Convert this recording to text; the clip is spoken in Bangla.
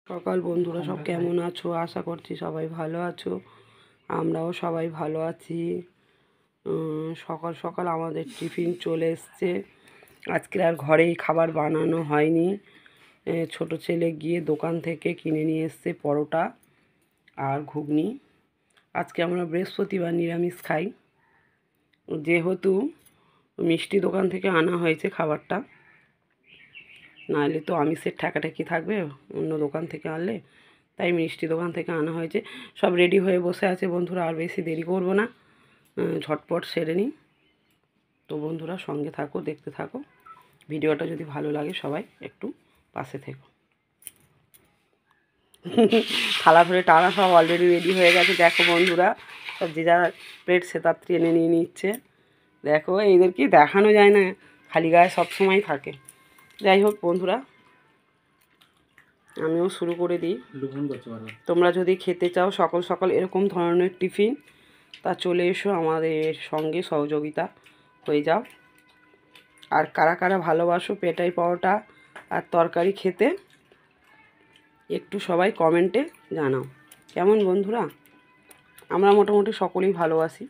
সকাল বন্ধুরা সব কেমন আছো? আশা করছি সবাই ভালো আছো। আমরাও সবাই ভালো আছি। সকাল সকাল আমাদের টিফিন চলে এসছে। আজকে আর ঘরেই খাবার বানানো হয়নি। ছোট ছেলে গিয়ে দোকান থেকে কিনে নিয়ে এসছে পরোটা আর ঘুগনি। আজকে আমরা বৃহস্পতিবার নিরামিষ খাই, যেহেতু মিষ্টি দোকান থেকে আনা হয়েছে খাবারটা, নাহলে তো আমিষের ঠেকাঠেকি থাকবে অন্য দোকান থেকে আনলে, তাই মিষ্টি দোকান থেকে আনা হয়েছে। সব রেডি হয়ে বসে আছে বন্ধুরা, আর বেশি দেরি করবো না, ঝটপট সেরে নিই। তো বন্ধুরা সঙ্গে থাকো, দেখতে থাকো। ভিডিওটা যদি ভালো লাগে সবাই একটু পাশে থেকো। থালা ধরে টানা সব অলরেডি রেডি হয়ে গেছে। দেখো বন্ধুরা, সব যে যার প্লেট সে তার ট্রেনে নিয়ে নিচ্ছে। দেখো এদেরকে দেখানো যায় না, খালি গায়ে সব সময় থাকে। যাই হোক বন্ধুরা, আমিও শুরু করে দিই। তোমরা যদি খেতে চাও সকাল সকাল এরকম ধরনের টিফিন, তা চলে এসো আমাদের সঙ্গে, সহযোগিতা হয়ে যাও। আর কারা কারা ভালোবাসো পেটাই পরোটা আর তরকারি খেতে, একটু সবাই কমেন্টে জানাও। কেমন বন্ধুরা? আমরা মোটামুটি সকলেই ভালোবাসি।